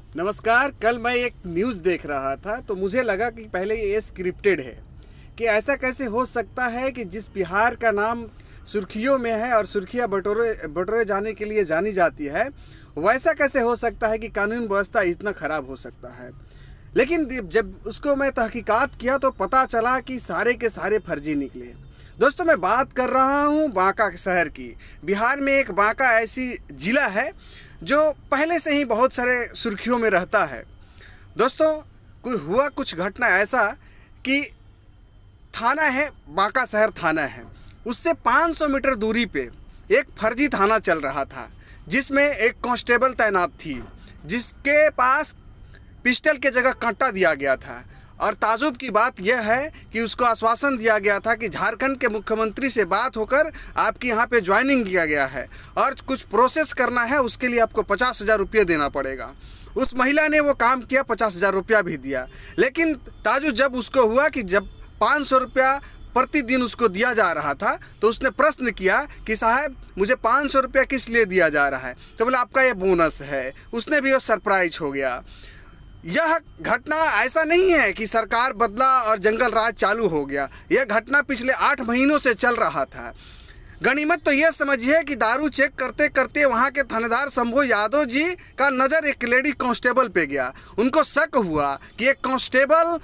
नमस्कार। कल मैं एक न्यूज़ देख रहा था तो मुझे लगा कि पहले ये स्क्रिप्टेड है कि ऐसा कैसे हो सकता है कि जिस बिहार का नाम सुर्खियों में है और सुर्खियाँ बटोरे जाने के लिए जानी जाती है, वैसा कैसे हो सकता है कि कानून व्यवस्था इतना ख़राब हो सकता है। लेकिन जब उसको मैं तहकीकात किया तो पता चला कि सारे के सारे फर्जी निकले। दोस्तों, मैं बात कर रहा हूँ बांका शहर की। बिहार में एक बांका ऐसी ज़िला है जो पहले से ही बहुत सारे सुर्खियों में रहता है। दोस्तों, कुछ घटना ऐसा कि थाना है, बांका शहर थाना है, उससे 500 मीटर दूरी पे एक फर्जी थाना चल रहा था जिसमें एक कांस्टेबल तैनात थी जिसके पास पिस्टल के जगह कांटा दिया गया था। और ताजुब की बात यह है कि उसको आश्वासन दिया गया था कि झारखंड के मुख्यमंत्री से बात होकर आपकी यहाँ पे ज्वाइनिंग किया गया है और कुछ प्रोसेस करना है, उसके लिए आपको 50,000 रुपये देना पड़ेगा। उस महिला ने वो काम किया, 50,000 रुपया भी दिया। लेकिन ताजुब जब उसको हुआ कि जब 500 रुपया प्रतिदिन उसको दिया जा रहा था तो उसने प्रश्न किया कि साहब मुझे 500 रुपया किस लिए दिया जा रहा है, तो बोला आपका ये बोनस है। उसने भी वो सरप्राइज हो गया। यह घटना ऐसा नहीं है कि सरकार बदला और जंगल राज चालू हो गया। यह घटना पिछले 8 महीनों से चल रहा था। गनीमत तो यह समझिए कि दारू चेक करते करते वहाँ के थानेदार शंभू यादव जी का नज़र एक लेडी कांस्टेबल पे गया। उनको शक हुआ कि एक कांस्टेबल,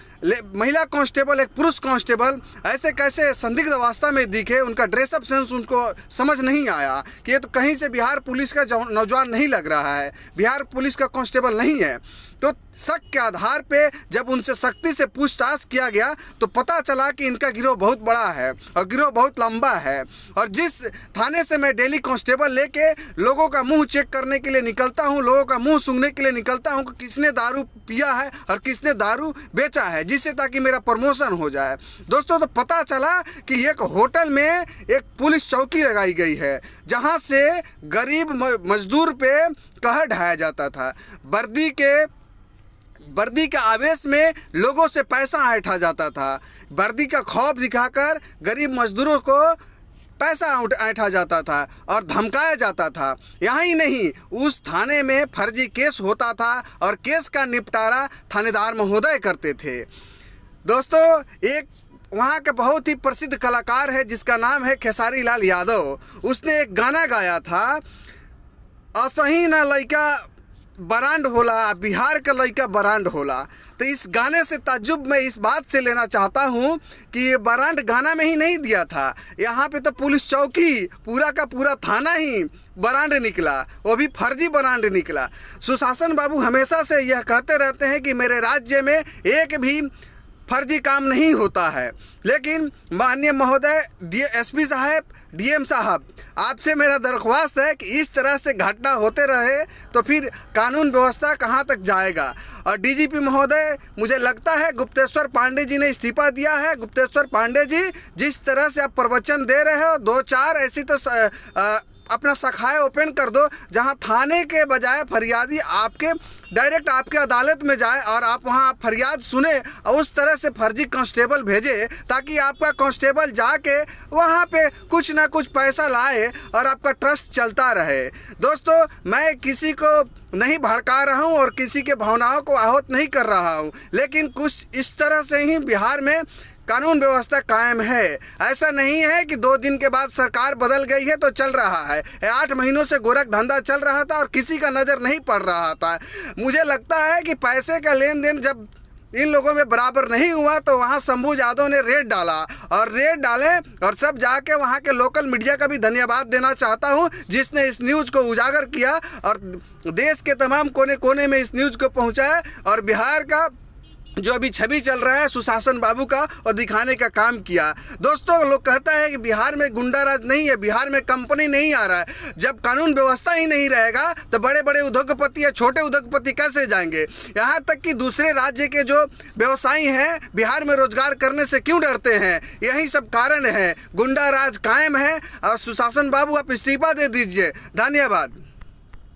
महिला कांस्टेबल, एक पुरुष कांस्टेबल ऐसे कैसे संदिग्ध अवस्था में दिखे। उनका ड्रेसअप सेंस उनको समझ नहीं आया कि ये तो कहीं से बिहार पुलिस का नौजवान नहीं लग रहा है, बिहार पुलिस का कांस्टेबल नहीं है। तो शक के आधार पे जब उनसे सख्ती से पूछताछ किया गया तो पता चला कि इनका गिरोह बहुत बड़ा है और गिरोह बहुत लंबा है। और जिस थाने से मैं डेली कांस्टेबल लेके लोगों का मुंह चेक करने के लिए निकलता हूं, लोगों का मुंह सूंघने के लिए निकलता हूं कि किसने दारू पिया है और किसने दारू बेचा है, जिससे ताकि मेरा प्रमोशन हो जाए। दोस्तों, तो पता चला कि एक होटल में एक पुलिस चौकी लगाई गई है जहाँ से गरीब मजदूर पे कहर ढाया जाता था। वर्दी के आवेश में लोगों से पैसा ऐंठा जाता था। वर्दी का खौफ दिखाकर गरीब मजदूरों को पैसा ऐंठा जाता था और धमकाया जाता था। यहाँ ही नहीं, उस थाने में फर्जी केस होता था और केस का निपटारा थानेदार महोदय करते थे। दोस्तों, एक वहाँ के बहुत ही प्रसिद्ध कलाकार है जिसका नाम है खेसारी लाल यादव। उसने एक गाना गाया था, असही ना लइका बरांड होला, बिहार का लइका बरांड होला। तो इस गाने से ताज्जुब मैं इस बात से लेना चाहता हूँ कि ये बरांड गाना में ही नहीं दिया था, यहाँ पे तो पुलिस चौकी पूरा का पूरा थाना ही बरांड निकला, वो भी फर्जी बरांड निकला। सुशासन बाबू हमेशा से यह कहते रहते हैं कि मेरे राज्य में एक भी फर्जी काम नहीं होता है। लेकिन माननीय महोदय एसपी साहब, डीएम साहब, आपसे मेरा दरख्वास्त है कि इस तरह से घटना होते रहे तो फिर कानून व्यवस्था कहाँ तक जाएगा। और डीजीपी महोदय, मुझे लगता है गुप्तेश्वर पांडे जी ने इस्तीफा दिया है। गुप्तेश्वर पांडे जी, जिस तरह से आप प्रवचन दे रहे हो, 2-4 ऐसी तो अपना शाखाएं ओपन कर दो जहां थाने के बजाय फरियादी आपके डायरेक्ट आपके अदालत में जाए और आप वहां फरियाद सुने और उस तरह से फर्जी कांस्टेबल भेजे ताकि आपका कांस्टेबल जाके वहां पे कुछ ना कुछ पैसा लाए और आपका ट्रस्ट चलता रहे। दोस्तों, मैं किसी को नहीं भड़का रहा हूं और किसी के भावनाओं को आहत नहीं कर रहा हूं, लेकिन कुछ इस तरह से ही बिहार में कानून व्यवस्था कायम है। ऐसा नहीं है कि 2 दिन के बाद सरकार बदल गई है तो चल रहा है। 8 महीनों से गोरख धंधा चल रहा था और किसी का नज़र नहीं पड़ रहा था। मुझे लगता है कि पैसे का लेन देन जब इन लोगों में बराबर नहीं हुआ तो वहाँ शंभू यादव ने रेड डाला और रेड डाले और सब जाके वहाँ के लोकल मीडिया का भी धन्यवाद देना चाहता हूँ जिसने इस न्यूज़ को उजागर किया और देश के तमाम कोने कोने में इस न्यूज़ को पहुँचाया और बिहार का जो अभी छवि चल रहा है सुशासन बाबू का और दिखाने का काम किया। दोस्तों, लोग कहता है कि बिहार में गुंडा राज नहीं है, बिहार में कंपनी नहीं आ रहा है। जब कानून व्यवस्था ही नहीं रहेगा तो बड़े बड़े उद्योगपति या छोटे उद्योगपति कैसे जाएंगे। यहाँ तक कि दूसरे राज्य के जो व्यवसायी हैं बिहार में रोजगार करने से क्यों डरते हैं, यही सब कारण है। गुंडा राज कायम है और सुशासन बाबू आप इस्तीफा दे दीजिए। धन्यवाद।